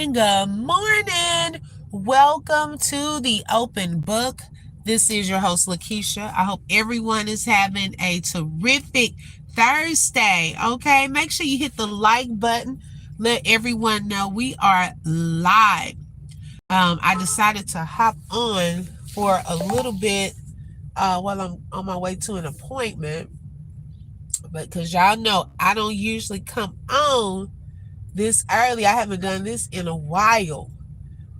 morning. Good morning. Welcome to the open book. This is your host, Lakeisha. I hope everyone is having a terrific Thursday. Okay, make sure you hit the like button. Let everyone know we are live. I decided to hop on for a little bit while I'm on my way to an appointment. But because y'all know I don't usually come on this early. I haven't done this in a while.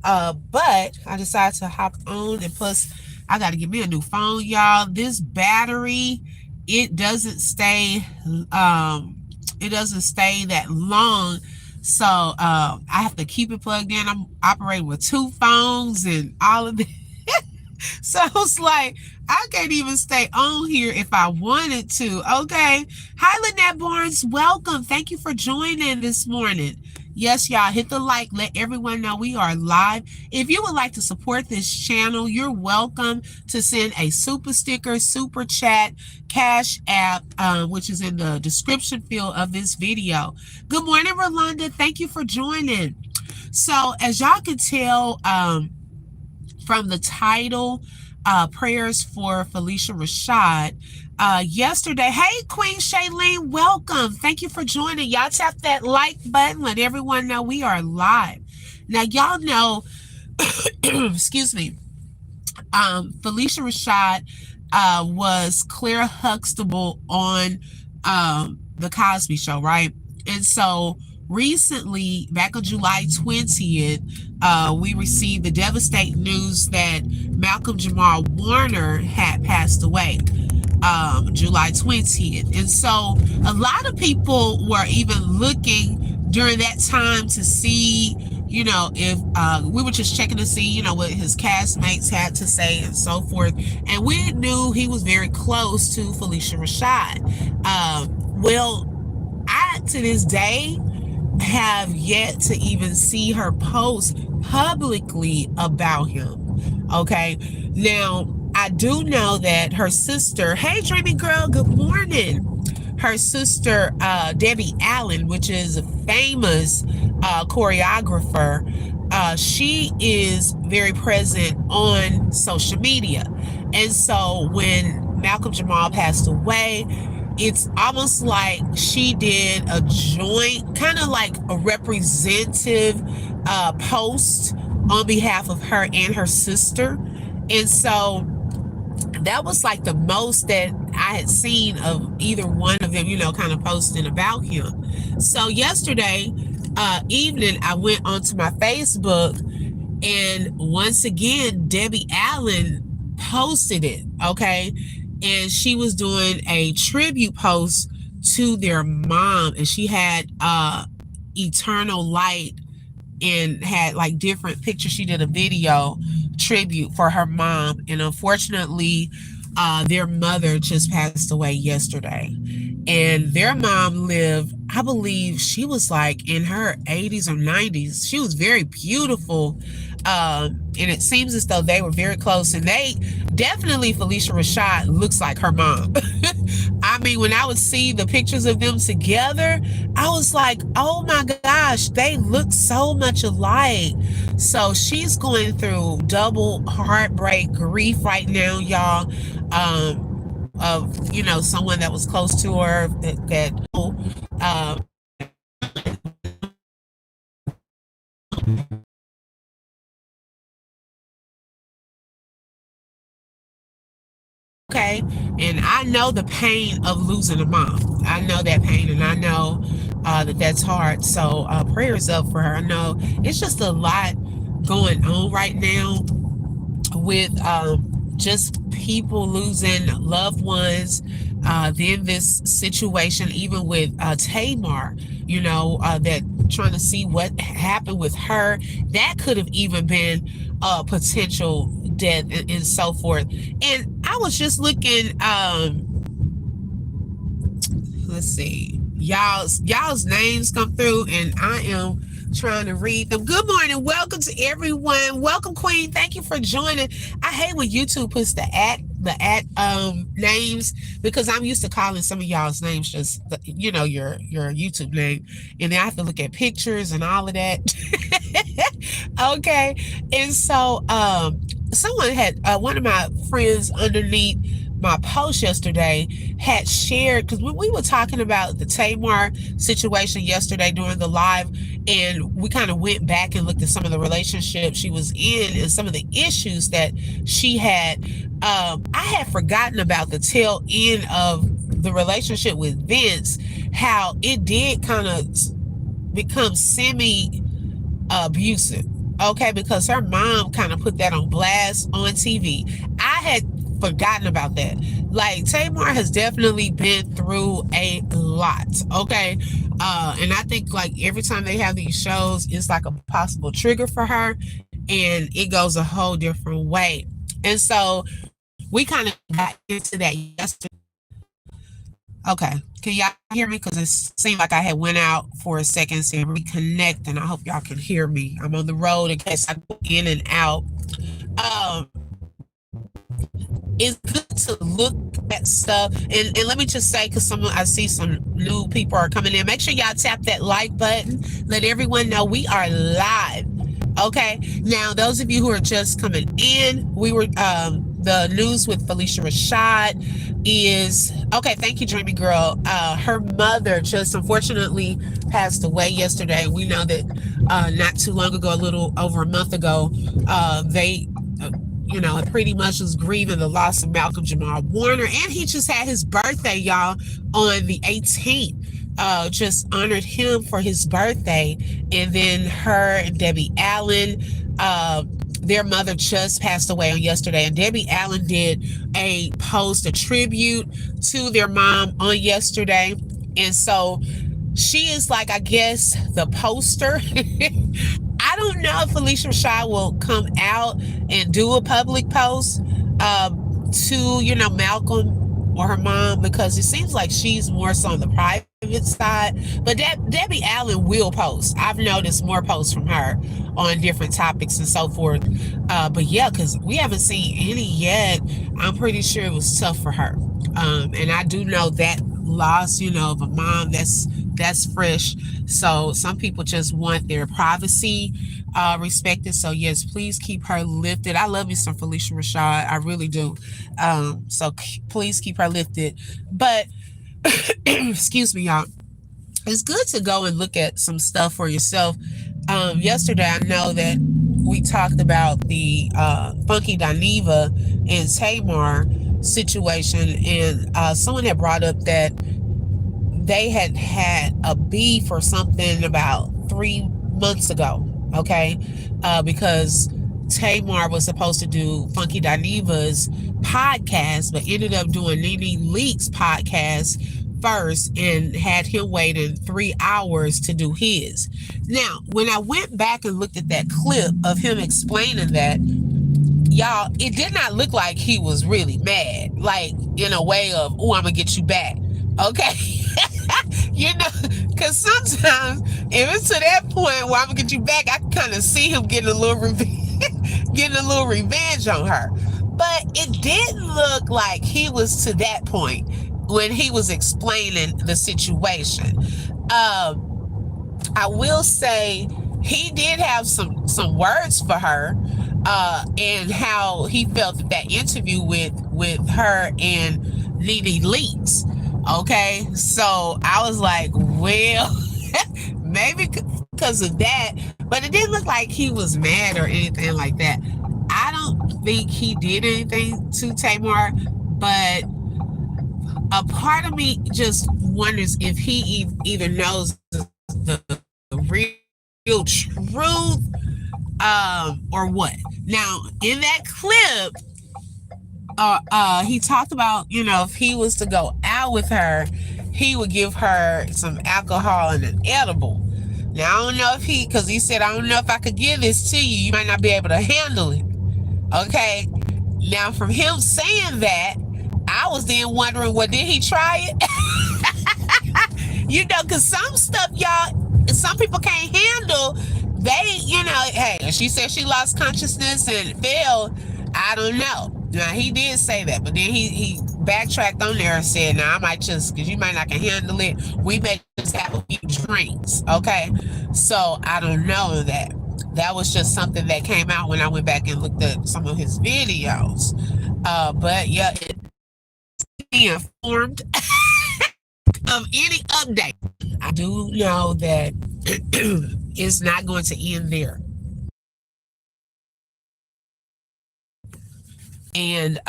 But I decided to hop on, and plus I got to get me a new phone, y'all. This battery, it doesn't stay that long. So I have to keep it plugged in. I'm operating with two phones and all of this. So it's like I can't even stay on here if I wanted to. Okay. Hi, Lynette Barnes. Welcome. Thank you for joining this morning. Yes, y'all, hit the like. Let everyone know we are live. If you would like to support this channel, you're welcome to send a super sticker, super chat, cash app, which is in the description field of this video. Good morning, Rolanda. Thank you for joining. So as y'all can tell, from the title, prayers for Phylicia Rashad. Yesterday, hey, Queen Shailene, welcome. Thank you for joining. Y'all tap that like button. Let everyone know we are live. Now, y'all know, excuse me, Phylicia Rashad was Claire Huxtable on The Cosby Show, right? And so recently, back on July 20th, we received the devastating news that Malcolm Jamal Warner had passed away, July 20th. And so a lot of people were even looking during that time to see, you know, if we were just checking to see, you know, what his castmates had to say and so forth. And we knew he was very close to Phylicia Rashad. Well, I, to this day, have yet to even see her post publicly about him. Okay. Now, I do know that her sister, hey, Dreamy Girl, good morning. Her sister, Debbie Allen, which is a famous choreographer, she is very present on social media. And so when Malcolm Jamal passed away, it's almost like she did a joint, kind of like a representative post on behalf of her and her sister. And so that was like the most that I had seen of either one of them, you know, kind of posting about him. So yesterday evening, I went onto my Facebook, and once again, Debbie Allen posted it, okay? And she was doing a tribute post to their mom, and she had Eternal Light and had like different pictures. She did a video tribute for her mom, and unfortunately their mother just passed away yesterday. And their mom lived, I believe she was like in her 80s or 90s. She was very beautiful, and it seems as though they were very close. And they definitely, Phylicia Rashad looks like her mom. I mean, when I would see the pictures of them together, I was like, oh my gosh, they look so much alike. So she's going through double heartbreak, grief right now, y'all, of, you know, someone that was close to her that okay. And I know the pain of losing a mom. I know that pain, and I know that that's hard. So prayers up for her. I know it's just a lot going on right now with just people losing loved ones. Then this situation, even with Tamar, you know, that trying to see what happened with her, that could have even been a potential death, and so forth. And I was just looking, let's see, y'all's names come through, and I am trying to read them. Good morning. Welcome to everyone. Welcome, Queen. Thank you for joining. I hate when YouTube puts the at names, because I'm used to calling some of y'all's names just your YouTube name, and then I have to look at pictures and all of that. Okay, and so someone had one of my friends underneath my post yesterday had shared, because we were talking about the Tamar situation yesterday during the live, and we kind of went back and looked at some of the relationships she was in and some of the issues that she had. I had forgotten about the tail end of the relationship with Vince, how it did kind of become semi abusive. Okay, because her mom kind of put that on blast on TV. I had forgotten about that. Like, Tamar has definitely been through a lot. Okay. And I think like every time they have these shows, it's like a possible trigger for her, and it goes a whole different way. And so we kind of got into that yesterday. Okay. Can y'all hear me? Because it seemed like I had went out for a second and reconnect, and I hope y'all can hear me. I'm on the road in case I go in and out. Um, it's good to look at stuff. And let me just say, because I see some new people are coming in. Make sure y'all tap that like button. Let everyone know we are live. Okay. Now, those of you who are just coming in, we were the news with Phylicia Rashad is okay. Thank you, Dreamy Girl. Her mother just unfortunately passed away yesterday. We know that not too long ago, a little over a month ago, they pretty much was grieving the loss of Malcolm Jamal Warner. And he just had his birthday, y'all, on the 18th. Just honored him for his birthday. And then her and Debbie Allen, their mother just passed away on yesterday. And Debbie Allen did a post, a tribute to their mom on yesterday. And so she is like, I guess, the poster. I don't know if Phylicia Rashad will come out and do a public post to, Malcolm or her mom, because it seems like she's more so on the private side. But Debbie Allen will post. I've noticed more posts from her on different topics and so forth. But yeah, because we haven't seen any yet. I'm pretty sure it was tough for her. And I do know that loss, of a mom that's fresh. So some people just want their privacy respected. So yes, please keep her lifted. I love you some Phylicia Rashad. I really do. So please keep her lifted. But excuse me, y'all. It's good to go and look at some stuff for yourself. Yesterday, I know that we talked about the Funky Dineva and Tamar situation, and someone had brought up that they had a beef or something about 3 months ago, okay? Because Tamar was supposed to do Funky Dineva's podcast, but ended up doing Nene Leak's podcast first and had him waiting 3 hours to do his. Now, when I went back and looked at that clip of him explaining that, y'all, it did not look like he was really mad, like in a way of, oh, I'm gonna get you back, okay? Because sometimes if it's to that point where I'm gonna get you back, I can kind of see him getting a little revenge on her. But it didn't look like he was to that point when he was explaining the situation. I will say he did have some words for her, and how he felt that interview with her and Nene Leakes. Okay, so I was like, well, maybe because of that, but it didn't look like he was mad or anything like that. I don't think he did anything to Tamar, but a part of me just wonders if he either knows the real truth, or what. Now, in that clip, he talked about, if he was to go out with her, he would give her some alcohol and an edible. Now, I don't know if because he said, I don't know if I could give this to you. You might not be able to handle it. Okay. Now, from him saying that, I was then wondering, well, did he try it? Because some stuff, y'all, some people can't handle. They, hey, she said she lost consciousness and fell. I don't know. Now he did say that, but then he backtracked on there and said, "Now I might just, because you might not can handle it. We may just have a few drinks, okay?" So I don't know that. That was just something that came out when I went back and looked at some of his videos. But yeah, be informed of any update. I do know that it's not going to end there. And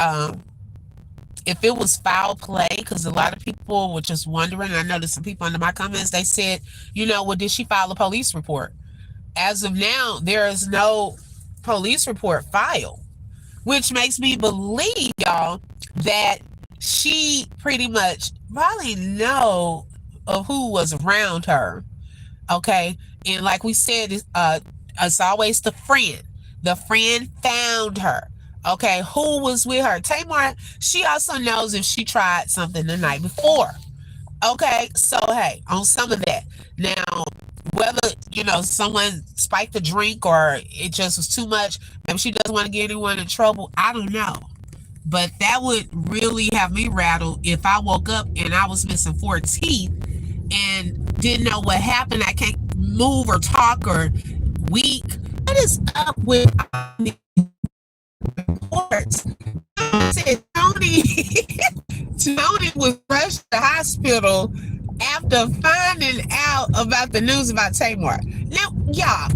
if it was foul play, because a lot of people were just wondering, I noticed some people under my comments, they said, well, did she file a police report? As of now, there is no police report filed, which makes me believe, y'all, that she pretty much probably know of who was around her. Okay. And like we said, it's always the friend. The friend found her. Okay. Who was with her? Tamar, she also knows if she tried something the night before. Okay. So, hey, on some of that. Now, whether, someone spiked a drink or it just was too much, maybe she doesn't want to get anyone in trouble. I don't know. But that would really have me rattled if I woke up and I was missing 4 teeth and didn't know what happened. I can't move or talk or weak. What is up with reports? Said Tony Tony was rushed to the hospital after finding out about the news about Tamar. Now, y'all,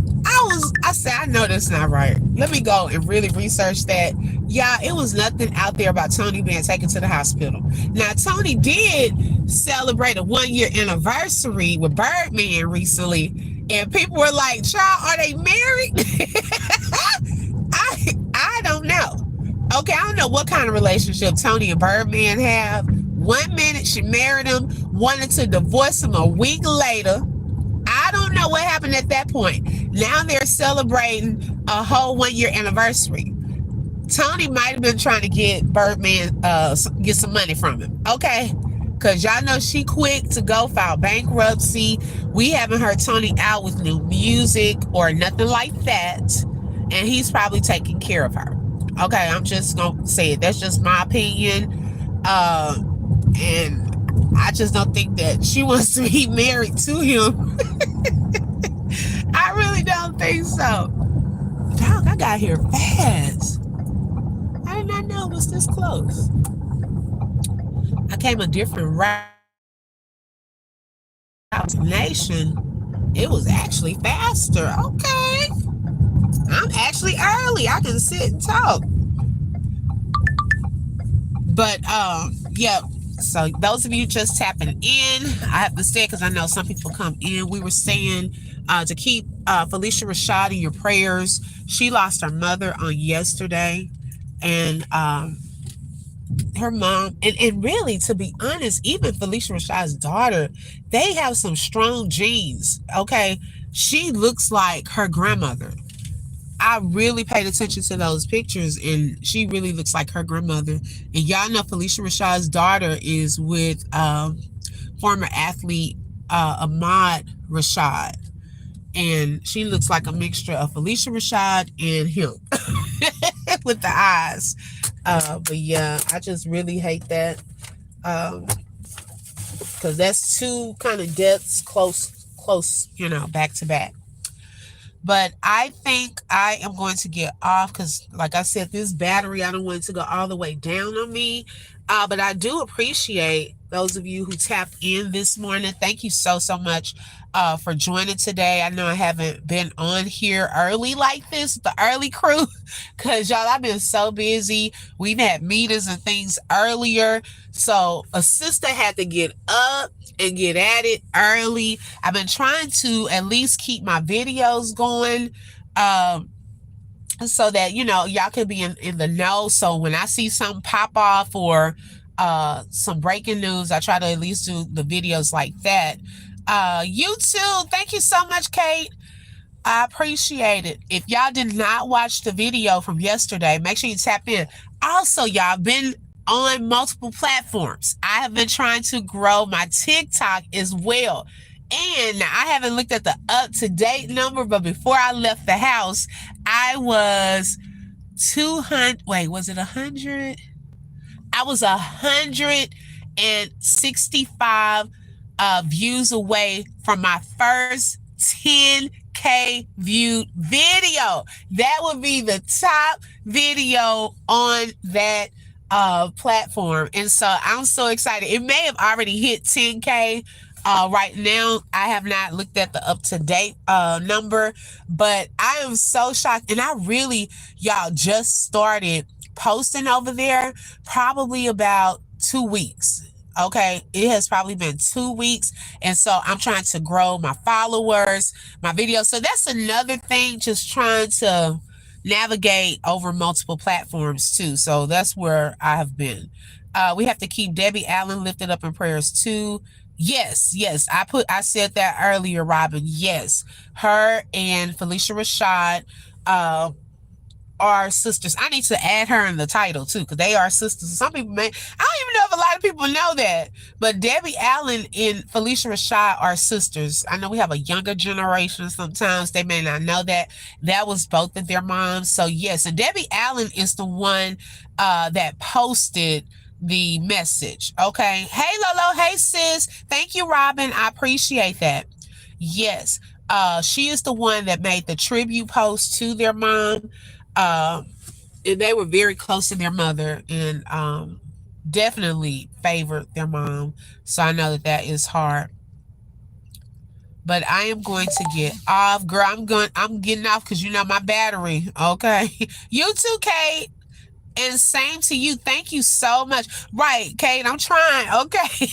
I said, I know that's not right. Let me go and really research that. Yeah, it was nothing out there about Tony being taken to the hospital. Now, Tony did celebrate a 1-year anniversary with Birdman recently, and people were like, "Child, are they married?" I don't know. Okay, I don't know what kind of relationship Tony and Birdman have. 1 minute she married him, wanted to divorce him a week later. I don't know what happened at that point. Now they're celebrating a whole 1-year anniversary. Tony might have been trying to get Birdman, get some money from him. Okay? Because y'all know she quick to go file bankruptcy. We haven't heard Tony out with new music or nothing like that. And he's probably taking care of her. Okay, I'm just going to say it. That's just my opinion. And I just don't think that she wants to be married to him. I really don't think so. Dog, I got here fast. I did not know it was this close. I came a different route. Nation, it was actually faster. Okay. I'm actually early. I can sit and talk. But yeah, so those of you just tapping in, I have to say, because I know some people come in, we were saying to keep Phylicia Rashad in your prayers. She lost her mother on yesterday, and her mom, and really, to be honest, even Phylicia Rashad's daughter, they have some strong genes. Okay, she looks like her grandmother. I really paid attention to those pictures, and she really looks like her grandmother. And y'all know Phylicia Rashad's daughter is with former athlete Ahmad Rashad, and she looks like a mixture of Phylicia Rashad and him with the eyes. But yeah, I just really hate that, because that's two kind of deaths close, back to back. But I think I am going to get off because, like I said, this battery, I don't want it to go all the way down on me. But I do appreciate those of you who tapped in this morning. Thank you so much for joining today. I know I haven't been on here early like this, the early crew, because y'all, I've been so busy. We've had meetings and things earlier. So a sister had to get up and get at it early. I've been trying to at least keep my videos going, so that y'all can be in the know. So when I see something pop off or some breaking news, I try to at least do the videos like that. You too, thank you so much, Kate. I appreciate it. If y'all did not watch the video from yesterday, make sure you tap in. Also, y'all, been on multiple platforms. I have been trying to grow my TikTok as well. And I haven't looked at the up-to-date number, but before I left the house, I was 200. Wait, was it 100? I was 165 views away from my first 10K viewed video. That would be the top video on that platform. And so I'm so excited. It may have already hit 10K. Right now, I have not looked at the up to date number, but I am so shocked. And I really, y'all, just started posting over there probably about 2 weeks. Okay, it has probably been 2 weeks. And so I'm trying to grow my followers, my videos. So that's another thing, just trying to navigate over multiple platforms too. So that's where I have been. We have to keep Debbie Allen lifted up in prayers too. Yes, yes. I said that earlier, Robin. Yes. Her and Phylicia Rashad are sisters. I need to add her in the title too, because they are sisters. Some people may, I don't even know if a lot of people know that, but Debbie Allen and Phylicia Rashad are sisters. I know we have a younger generation. Sometimes they may not know that. That was both of their moms. So yes, and Debbie Allen is the one that posted the message. Okay. Hey Lolo, hey sis. Thank you, Robin. I appreciate that. Yes. She is the one that made the tribute post to their mom. And they were very close to their mother, and definitely favored their mom. So I know that that is hard. But I am going to get off, girl. I'm getting off because you know my battery. Okay, you too, Kate. And same to you. Thank you so much. Right, Kate, I'm trying. Okay.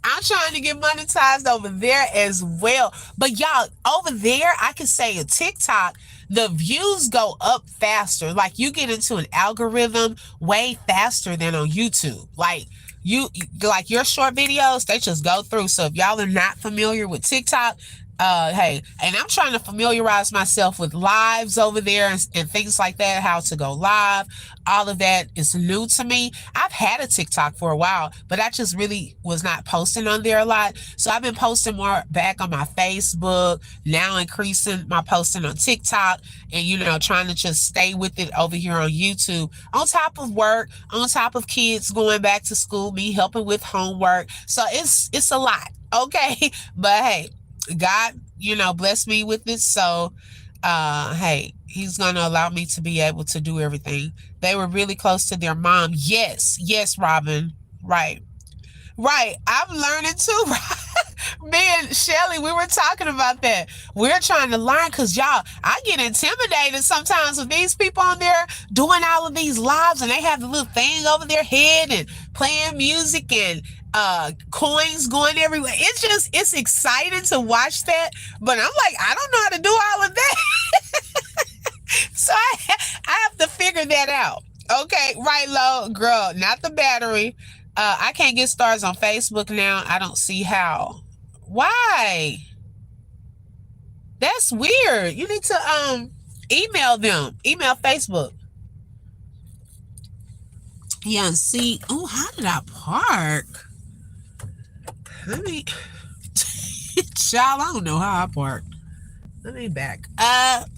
I'm trying to get monetized over there as well. But y'all, over there, I can say a TikTok, the views go up faster. Like you get into an algorithm way faster than on YouTube. Like your short videos, they just go through. So if y'all are not familiar with TikTok, hey, and I'm trying to familiarize myself with lives over there and things like that, how to go live. All of that is new to me. I've had a TikTok for a while, but I just really was not posting on there a lot. So I've been posting more back on my Facebook, now increasing my posting on TikTok, and trying to just stay with it over here on YouTube. On top of work, on top of kids going back to school, me helping with homework. So it's a lot. Okay. But hey, God, bless me with it. So, hey, he's going to allow me to be able to do everything. They were really close to their mom. Yes. Yes, Robin. Right. Right. I'm learning too. Me and Shelly, we were talking about that. We're trying to learn because y'all, I get intimidated sometimes with these people on there doing all of these lives, and they have the little thing over their head and playing music and coins going everywhere. It's exciting to watch that, but I'm like, I don't know how to do all of that. So I have to figure that out. Okay, right, low girl, not the battery. I can't get stars on Facebook now. I don't see how. Why? That's weird. You need to email them. Email Facebook. Yeah, see. Oh, how did I park? Let me child, I don't know how I parked. Let me back up.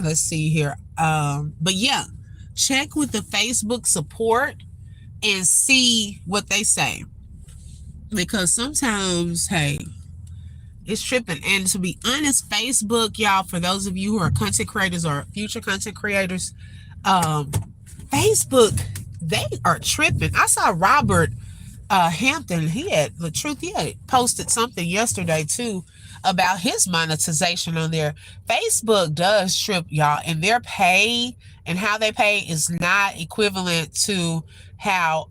Let's see here. But yeah, check with the Facebook support and see what they say. Because sometimes, hey, it's tripping. And to be honest, Facebook, y'all, for those of you who are content creators or future content creators, Facebook, they are tripping. I saw Robert Hampton, he had posted something yesterday too about his monetization on there. Facebook does trip, y'all, and their pay and how they pay is not equivalent to how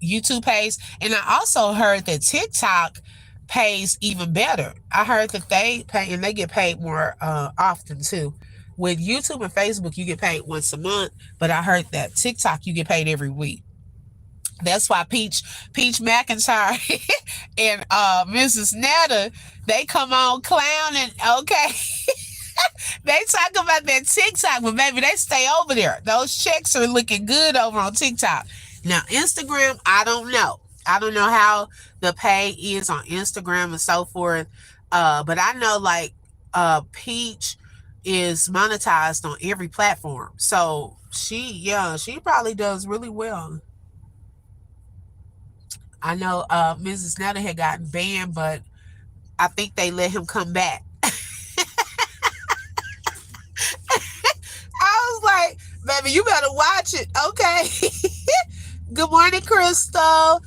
YouTube pays. And I also heard that TikTok pays even better. I heard that they pay, and they get paid more often too. With YouTube and Facebook, you get paid once a month, but I heard that TikTok, you get paid every week. That's why Peach McIntyre and Mrs. Netta, they come on clowning, okay? They talk about that TikTok, but baby, they stay over there. Those checks are looking good over on TikTok. Now, Instagram, I don't know. I don't know how the pay is on Instagram and so forth. But I know like Peach is monetized on every platform. So she probably does really well. I know Mrs. Nutter had gotten banned, but I think they let him come back. I was like, baby, you better watch it. Okay. Good morning, Crystal.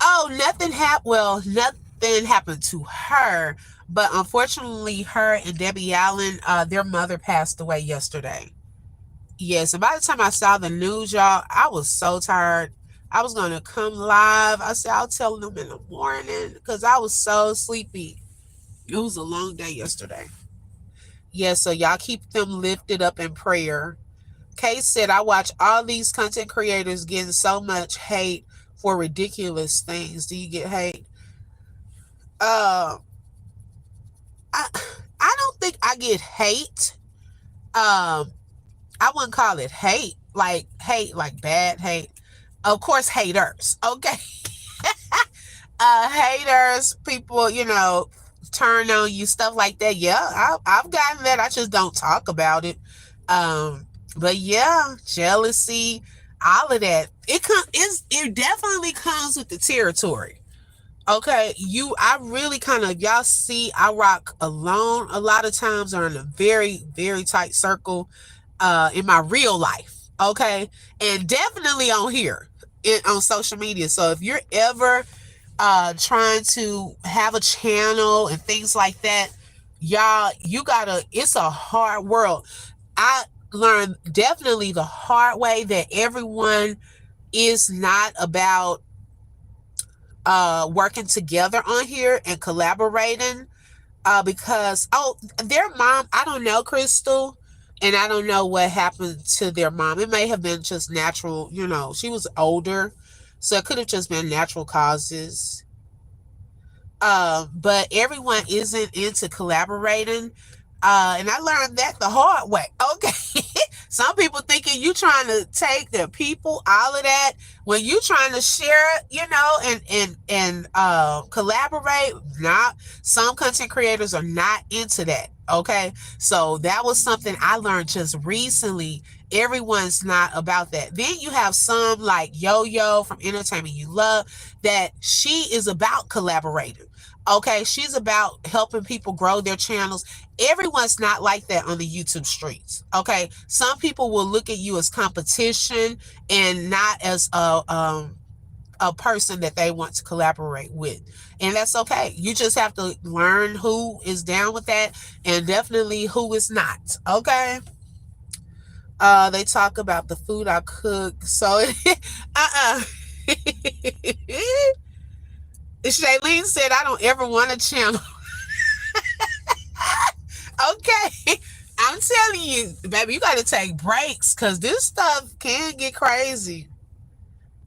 Oh, nothing happened. Well, nothing happened to her, but unfortunately, her and Debbie Allen, their mother passed away yesterday. Yes, and by the time I saw the news, y'all, I was so tired. I was gonna come live. I said I'll tell them in the morning because I was so sleepy. It was a long day yesterday. Yeah, so y'all keep them lifted up in prayer. Kay said, I watch all these content creators getting so much hate for ridiculous things. Do you get hate? Uh, I I don't think I get hate. Um, I wouldn't call it hate, like bad hate. Of course, haters. Okay, haters, people, turn on you, stuff like that. Yeah, I've gotten that. I just don't talk about it. But yeah, jealousy, all of that. It definitely comes with the territory. Okay, I really kind of, y'all see, I rock alone a lot of times or in a very, very tight circle in my real life. Okay, and definitely on here on social media. So if you're ever trying to have a channel and things like that, y'all, it's a hard world. I learned definitely the hard way that everyone is not about working together on here and collaborating because their mom, I don't know, Crystal, and I don't know what happened to their mom. It may have been just natural, she was older, so it could have just been natural causes. But everyone isn't into collaborating. And I learned that the hard way. Okay. Some people thinking you trying to take their people, all of that. When you trying to share it, and collaborate, not some content creators are not into that. Okay. So that was something I learned just recently. Everyone's not about that. Then you have some like Yo from Entertainment You Love that she is about collaborating. Okay, she's about helping people grow their channels. Everyone's not like that on the YouTube streets. Okay, some people will look at you as competition and not as a person that they want to collaborate with, and that's okay. You just have to learn who is down with that and definitely who is not. Okay. They talk about the food I cook, so uh-uh. Shailene said, I don't ever want a channel. Okay. I'm telling you, baby, you got to take breaks because this stuff can get crazy.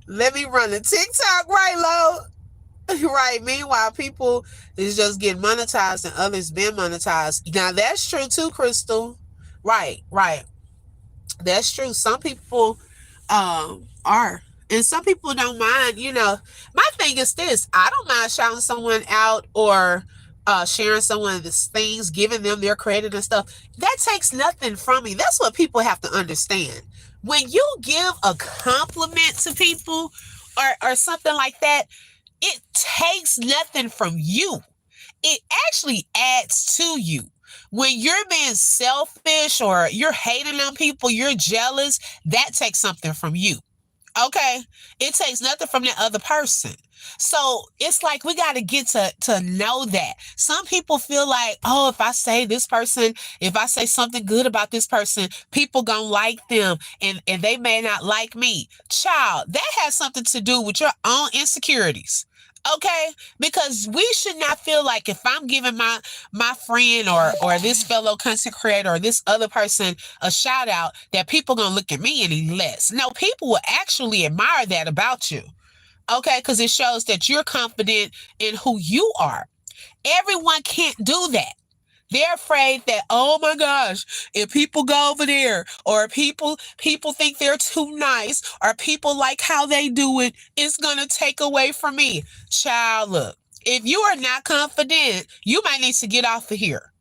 Let me run the TikTok right, low. Right. Meanwhile, people is just getting monetized and others been monetized. Now, that's true too, Crystal. Right, right. That's true. Some people are. And some people don't mind, My thing is this: I don't mind shouting someone out or sharing someone's things, giving them their credit and stuff. That takes nothing from me. That's what people have to understand. When you give a compliment to people or something like that, it takes nothing from you. It actually adds to you. When you're being selfish or you're hating on people, you're jealous, that takes something from you. Okay? It takes nothing from the other person. So it's like we got to get to know that. Some people feel like, oh, if I say something good about this person, people gonna like them and they may not like me. Child, that has something to do with your own insecurities. Okay, because we should not feel like if I'm giving my friend or this fellow content creator or this other person a shout out that people gonna look at me any less. No, people will actually admire that about you. Okay, because it shows that you're confident in who you are. Everyone can't do that. They're afraid that, oh my gosh, if people go over there or people think they're too nice or people like how they do it, it's gonna take away from me. Child, look, if you are not confident, you might need to get off of here.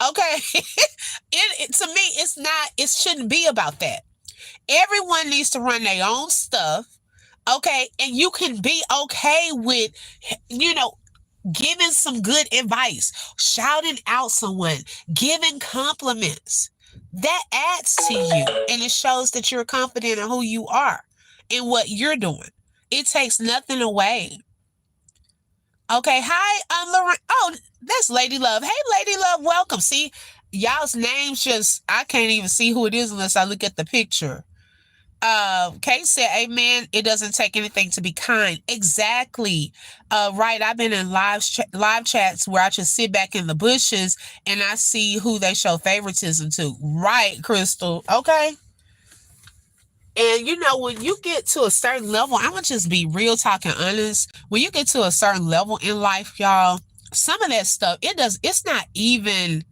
Okay. To me, it's not, it shouldn't be about that. Everyone needs to run their own stuff. Okay. And you can be okay with, you know, giving some good advice, shouting out someone, giving compliments. That adds to you and it shows that you're confident in who you are and what you're doing. It takes nothing away. Okay, hi, Lauren. Oh, that's Lady Love. Hey, Lady Love, welcome. See, y'all's names just, I can't even see who it is unless I look at the picture. Kate said, Amen. It doesn't take anything to be kind. Exactly. Right. I've been in live chats where I just sit back in the bushes and I see who they show favoritism to. Right, Crystal. Okay. And you know, when you get to a certain level, I'm gonna just be real talking honest. When you get to a certain level in life, y'all, some of that stuff, it's not even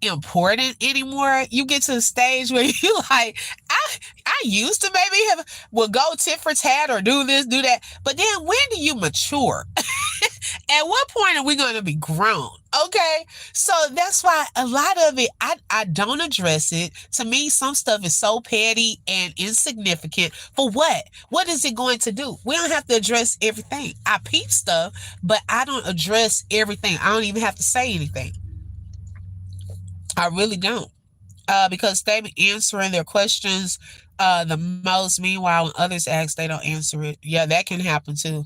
important anymore. You get to the stage where you like, I used to maybe have will go tit for tat or do this, do that. But then when do you mature? At what point are we going to be grown? Okay. So that's why a lot of it, I don't address it. To me, some stuff is so petty and insignificant. For what? What is it going to do? We don't have to address everything. I peep stuff, but I don't address everything. I don't even have to say anything. I really don't. Because they be answering their questions the most. Meanwhile, when others ask, they don't answer it. Yeah, that can happen too.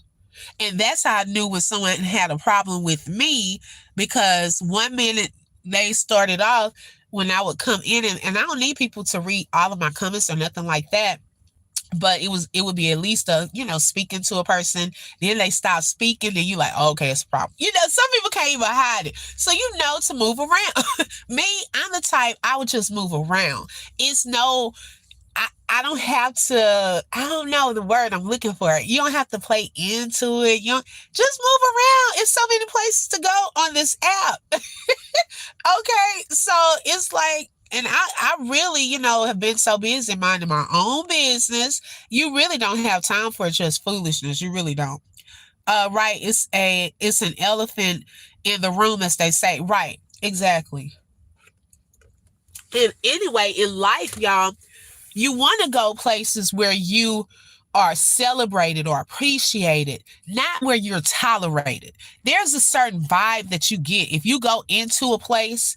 And that's how I knew when someone had a problem with me, because one minute they started off when I would come in, and I don't need people to read all of my comments or nothing like that. But it would be at least speaking to a person. Then they stop speaking, then you like, oh, okay, it's a problem. Some people can't even hide it. So to move around. Me, I'm the type, I would just move around. It's no, I don't have to, I don't know the word I'm looking for. You don't have to play into it. You don't, just move around. It's so many places to go on this app. Okay. So it's like, and I really, have been so busy minding my own business. You really don't have time for just foolishness. You really don't. Right. It's an elephant in the room, as they say. Right. Exactly. And anyway, in life, y'all, you want to go places where you are celebrated or appreciated, not where you're tolerated. There's a certain vibe that you get if you go into a place,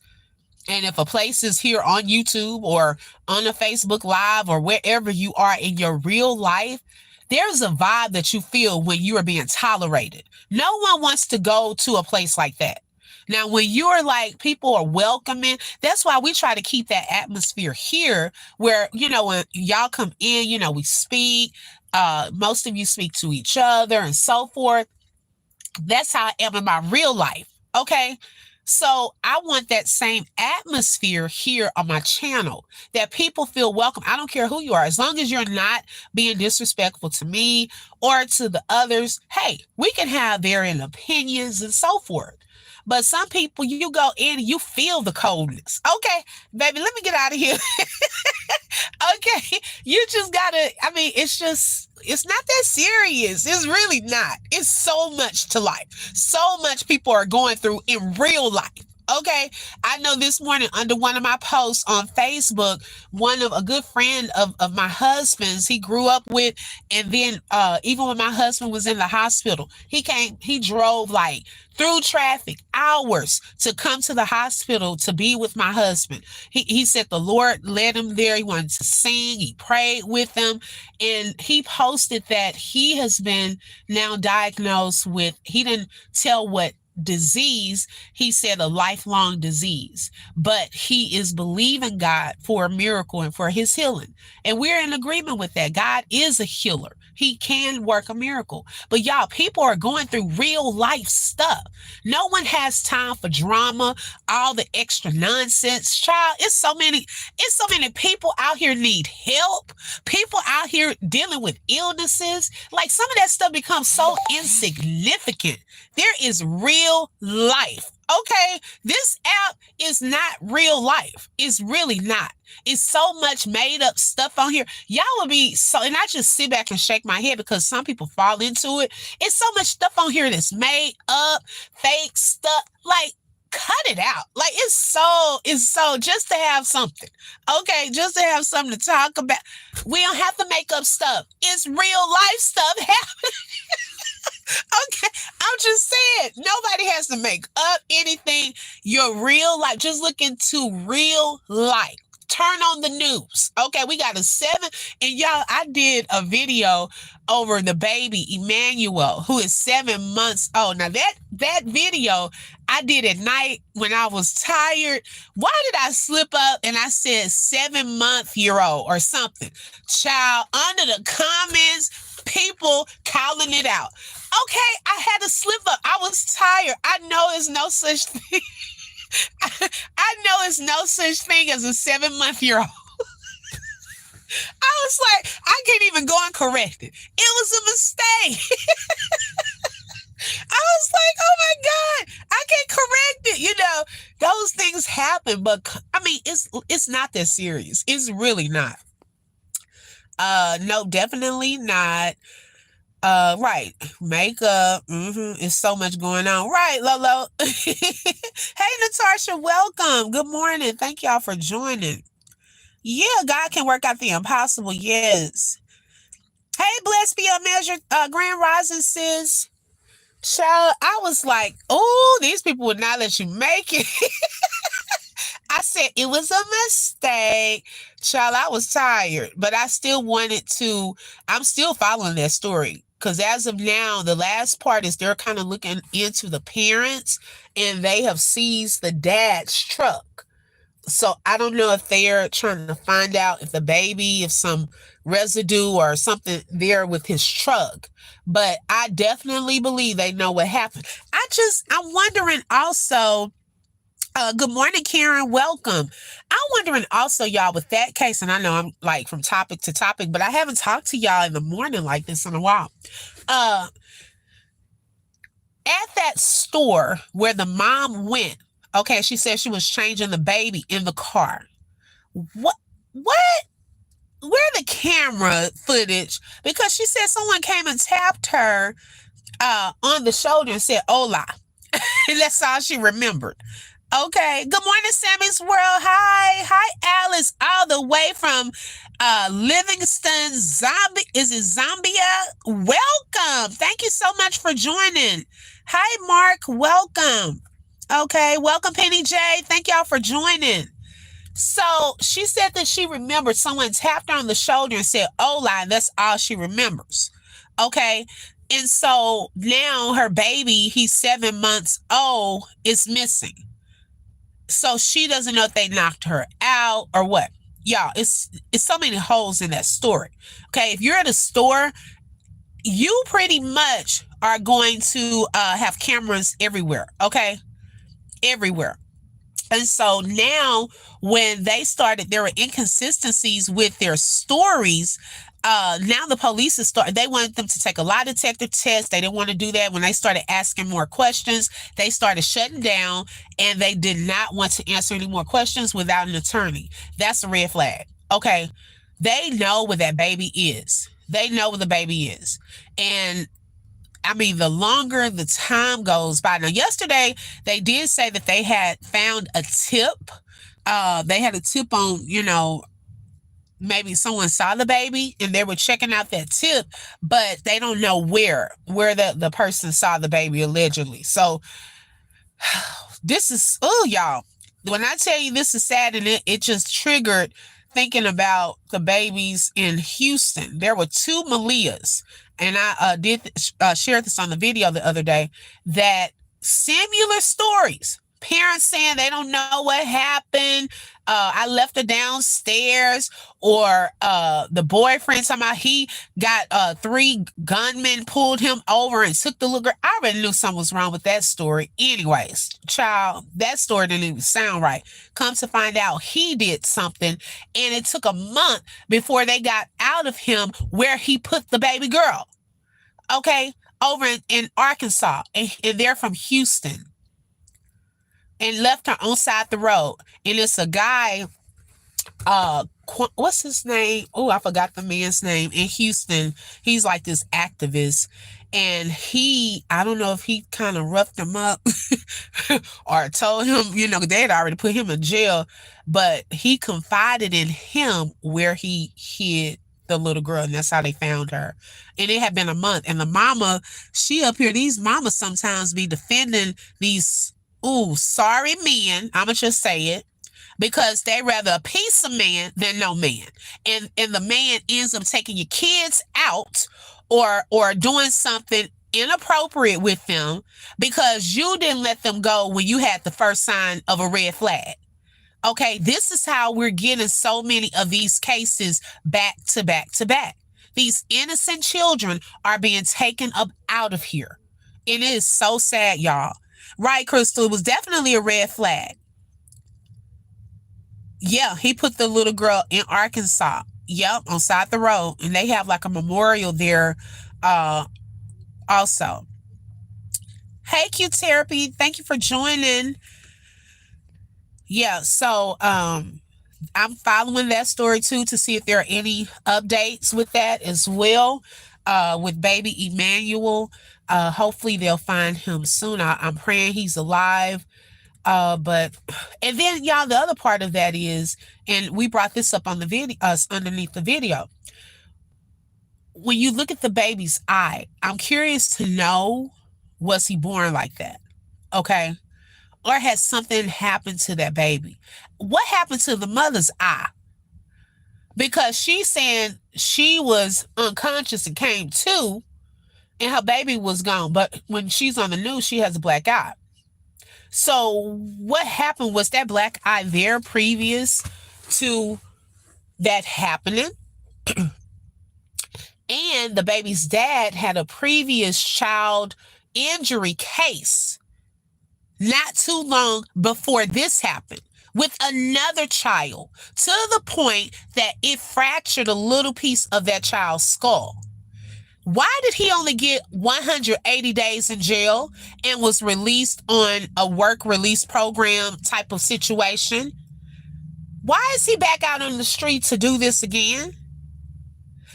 and if a place is here on YouTube or on a Facebook Live or wherever you are in your real life, there's a vibe that you feel when you are being tolerated. No one wants to go to a place like that. Now, when you're like, people are welcoming, that's why we try to keep that atmosphere here where, when y'all come in, we speak, most of you speak to each other and so forth. That's how I am in my real life. Okay. So I want that same atmosphere here on my channel, that people feel welcome. I don't care who you are, as long as you're not being disrespectful to me or to the others. Hey, we can have varying opinions and so forth. But some people, you go in and you feel the coldness. Okay, baby, let me get out of here. Okay, you just gotta, it's not that serious. It's really not. It's so much to life. So much people are going through in real life. Okay. I know this morning under one of my posts on Facebook, one of a good friend of my husband's, he grew up with, and then even when my husband was in the hospital, he drove like through traffic hours to come to the hospital to be with my husband. He said the Lord led him there. He wanted to sing. He prayed with them. And he posted that he has been now diagnosed with, he didn't tell what disease. He said a lifelong disease, but he is believing God for a miracle and for his healing. And we're in agreement with that. God is a healer. He can work a miracle. But y'all, people are going through real life stuff. No one has time for drama, all the extra nonsense. Child, it's so many people out here need help. People out here dealing with illnesses. Like, some of that stuff becomes so insignificant. There is real life. Okay, this app is not real life. It's really not. It's so much made up stuff on here. Y'all will be so, and I just sit back and shake my head because some people fall into it. It's so much stuff on here that's made up, fake stuff. Like, cut it out. Like it's so just to have something. Okay, just to have something to talk about. We don't have to make up stuff. It's real life stuff happening. Okay, I'm just saying, nobody has to make up anything. Your real life, just look into real life. Turn on the news. Okay, we got a 7, and y'all, I did a video over the baby Emmanuel, who is 7 months old. Now that video I did at night when I was tired. Why did I slip up and I said 7-month-year-old or something? Child, under the comments, people calling it out. Okay, I had to slip up. I was tired. I know there's no such thing. I know it's no such thing as a 7-month-year-old. I was like, I can't even go and correct it. It was a mistake. I was like, oh my God, I can't correct it. Those things happen, but I mean, it's not that serious. It's really not. No, definitely not. Right. Makeup. It's so much going on. Right, Lolo. Hey, Natasha, welcome. Good morning. Thank y'all for joining. Yeah, God can work out the impossible. Yes. Hey, blessed be your measure, Grand Rising, sis. Child, I was like, oh, these people would not let you make it. I said it was a mistake. Child, I was tired, but I still wanted to. I'm still following that story. Because as of now, the last part is they're kind of looking into the parents and they have seized the dad's truck. So I don't know if they're trying to find out if the baby, if some residue or something there with his truck. But I definitely believe they know what happened. I'm wondering also, good morning, Karen. Welcome. I'm wondering also, y'all, with that case, and I know I'm like from topic to topic, but I haven't talked to y'all in the morning like this in a while. At that store where the mom went, okay, she said she was changing the baby in the car. What? Where the camera footage? Because she said someone came and tapped her on the shoulder and said, hola. And that's all she remembered. Okay. Good morning, Sammy's World. Hi, Alice, all the way from Livingston, Zambia? Welcome. Thank you so much for joining. Hi, Mark. Welcome. Okay. Welcome, Penny J. Thank y'all for joining. So she said that she remembered someone tapped her on the shoulder and said, hola, and that's all she remembers. Okay. And so now her baby, he's 7 months old, is missing. So she doesn't know if they knocked her out or what. Y'all, it's so many holes in that story. Okay, if you're at a store, you pretty much are going to have cameras everywhere. Okay, everywhere. And so now when they started, there were inconsistencies with their stories. Now the police they wanted them to take a lie detector test. They didn't want to do that. When they started asking more questions, they started shutting down and they did not want to answer any more questions without an attorney. That's a red flag. Okay. They know what that baby is. They know what the baby is. And I mean, the longer the time goes by. Now, yesterday, they did say that they had found a tip. They had a tip on, maybe someone saw the baby and they were checking out that tip, but they don't know where the person saw the baby allegedly. So this is, oh, y'all, when I tell you this is sad, and it just triggered thinking about the babies in Houston. There were 2 Malias, and I did share this on the video the other day, that similar stories. Parents saying they don't know what happened. I left her downstairs, or the boyfriend somehow he got 3 gunmen pulled him over and took the little girl. I already knew something was wrong with that story. Anyways, child, that story didn't even sound right. Come to find out, he did something, and it took a month before they got out of him where he put the baby girl. Okay, over in Arkansas, and they're from Houston. And left her on side the road. And it's a guy, what's his name? Oh, I forgot the man's name, in Houston. He's like this activist. And I don't know if he kind of roughed him up or told him, they had already put him in jail, but he confided in him where he hid the little girl, and that's how they found her. And it had been a month. And the mama, she up here, these mamas sometimes be defending these, ooh, sorry men. I'ma just say it, because they rather a piece of man than no man. And the man ends up taking your kids out, or doing something inappropriate with them because you didn't let them go when you had the first sign of a red flag. Okay, this is how we're getting so many of these cases back to back to back. These innocent children are being taken up out of here. And it is so sad, y'all. Right, Crystal? It was definitely a red flag. Yeah, he put the little girl in Arkansas. Yep, on side the road. And they have like a memorial there uh also. Hey, Q Therapy, thank you for joining. Yeah, so I'm following that story too to see if there are any updates with that as well. With baby Emmanuel. Hopefully they'll find him soon. I'm praying he's alive. But and then y'all, the other part of that is, and we brought this up on the video, underneath the video. When you look at the baby's eye, I'm curious to know, was he born like that? Okay. Or has something happened to that baby? What happened to the mother's eye? Because she's saying she was unconscious and came to, and her baby was gone. But when she's on the news, she has a black eye. So what happened? Was that black eye there previous to that happening? And the baby's dad had a previous child injury case not too long before this happened with another child, to the point that it fractured a little piece of that child's skull. Why did he only get 180 days in jail and was released on a work release program type of situation? Why is he back out on the street to do this again?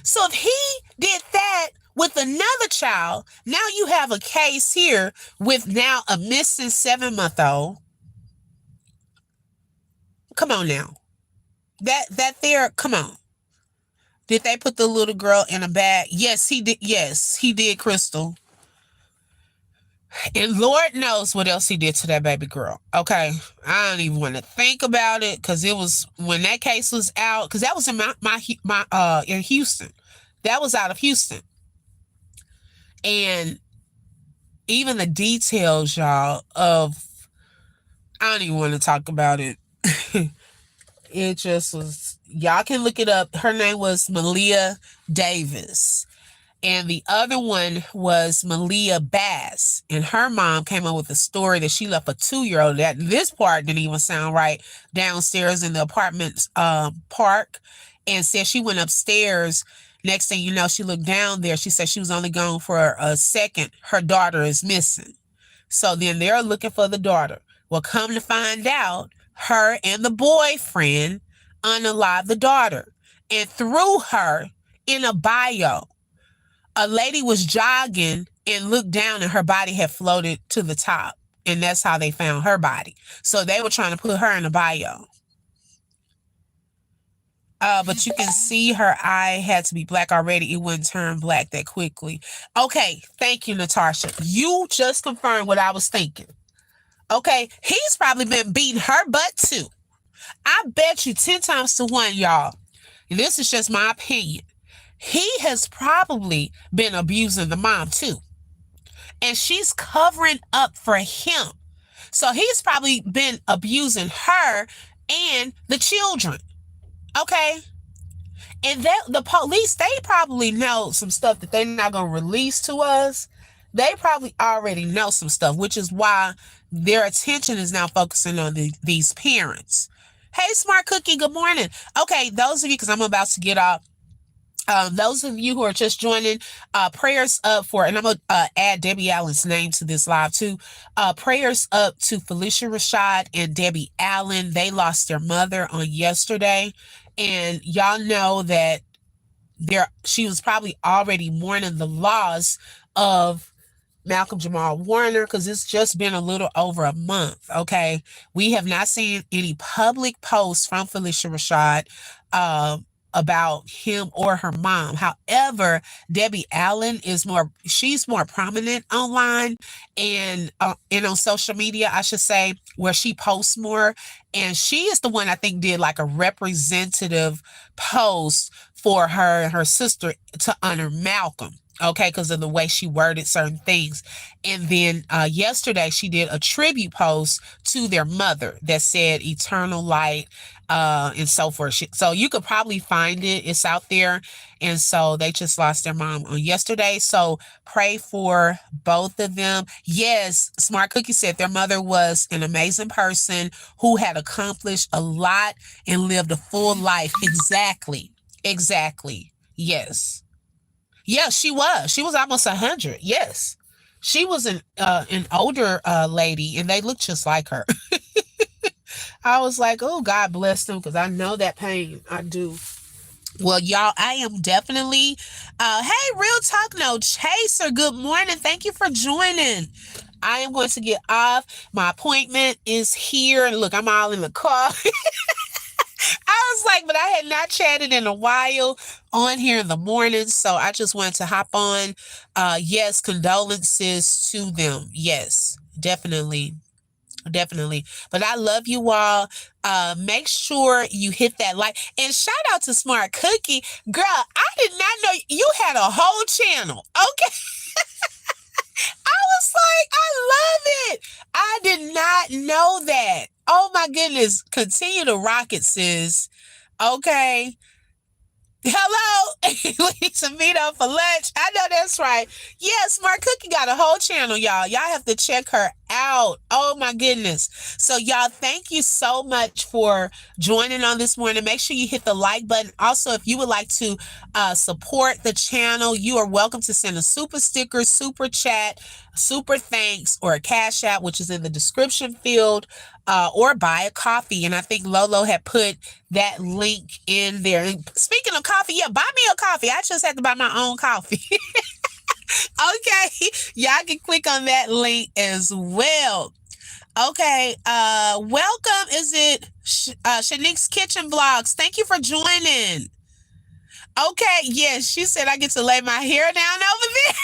So if he did that with another child, now you have a case here with now a missing 7-month-old. Come on now. That there, come on. Did they put the little girl in a bag? Yes, he did. Yes, he did, Crystal. And Lord knows what else he did to that baby girl. Okay. I don't even want to think about it, because it was when that case was out, because that was in my in Houston. That was out of Houston. And even the details, y'all, of, I don't even want to talk about it. It just was, y'all can look it up. Her name was Malia Davis. And the other one was Malia Bass. And her mom came up with a story that she left a 2-year-old. That this part didn't even sound right, downstairs in the apartment park, and said she went upstairs. Next thing you know, she looked down there. She said she was only gone for a second. Her daughter is missing. So then they're looking for the daughter. Well, come to find out, her and the boyfriend unalived the daughter and threw her in a bayou. A lady was jogging and looked down, and her body had floated to the top. And that's how they found her body. So they were trying to put her in a bayou. But you can see her eye had to be black already. It wouldn't turn black that quickly. Okay, thank you, Natasha. You just confirmed what I was thinking. Okay, he's probably been beating her butt too. I bet you 10 times to 1, y'all. And this is just my opinion. He has probably been abusing the mom too. And she's covering up for him. So he's probably been abusing her and the children. Okay? And that the police, they probably know some stuff that they're not going to release to us. They probably already know some stuff, which is why their attention is now focusing on these parents. Hey, Smart Cookie, good morning. Okay, those of you, because I'm about to get off, those of you who are just joining, prayers up for, and I'm going to add Debbie Allen's name to this live too. Prayers up to Phylicia, Rashad, and Debbie Allen. They lost their mother on yesterday. And y'all know that she was probably already mourning the loss of Malcolm Jamal Warner, because it's just been a little over a month. Okay. We have not seen any public posts from Phylicia Rashad about him or her mom. However, Debbie Allen she's more prominent online and on social media, I should say, where she posts more. And she is the one I think did like a representative post for her and her sister to honor Malcolm. Okay, because of the way she worded certain things. And then yesterday, she did a tribute post to their mother that said eternal light and so forth. So you could probably find it. It's out there. And so they just lost their mom on yesterday. So pray for both of them. Yes, Smart Cookie said their mother was an amazing person who had accomplished a lot and lived a full life. Exactly. Exactly. Yes. Yes, she was. She was almost 100. Yes. She was an older lady, and they looked just like her. I was like, oh, God bless them, because I know that pain. I do. Well, y'all, I am definitely, hey, Real Talk No Chaser, good morning. Thank you for joining. I am going to get off. My appointment is here. Look, I'm all in the car. I was like, but I had not chatted in a while on here in the morning, so I just wanted to hop on. Yes, condolences to them. Yes, definitely. Definitely. But I love you all. Make sure you hit that like. And shout out to Smart Cookie. Girl, I did not know you had a whole channel. Okay. I was like, I love it. I did not know that. Oh my goodness. Continue to rock it, sis. Okay. Hello, we need to meet up for lunch. I know that's right. Yeah, Smart Cookie got a whole channel, y'all. Y'all have to check her out. Oh my goodness. So y'all, thank you so much for joining on this morning. Make sure you hit the like button. Also, if you would like to support the channel, you are welcome to send a super sticker, super chat, super thanks, or a cash app, which is in the description field, or buy a coffee. And I think Lolo had put that link in there. And speaking of coffee, yeah, buy me a coffee. I just had to buy my own coffee. Okay. Y'all can click on that link as well. Okay. Welcome. Is it Shanique's Kitchen Vlogs? Thank you for joining. Okay. Yes, she said I get to lay my hair down over there.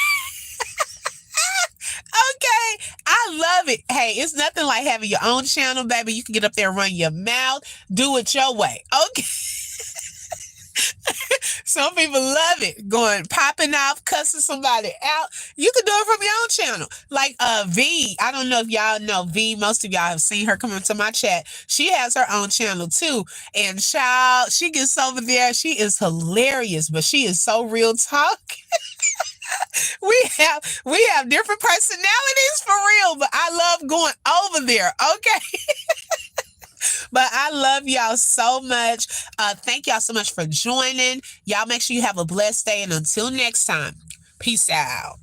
Okay, I love it. Hey, it's nothing like having your own channel, baby. You can get up there and run your mouth, do it your way. Okay. Some people love it. Going popping off, cussing somebody out. You can do it from your own channel. Like V. I don't know if y'all know V. Most of y'all have seen her come into my chat. She has her own channel too. And child, she gets over there. She is hilarious, but she is so real talk. We have different personalities for real, but I love going over there. Okay. But I love y'all so much. Thank y'all so much for joining. Y'all make sure you have a blessed day. And until next time, peace out.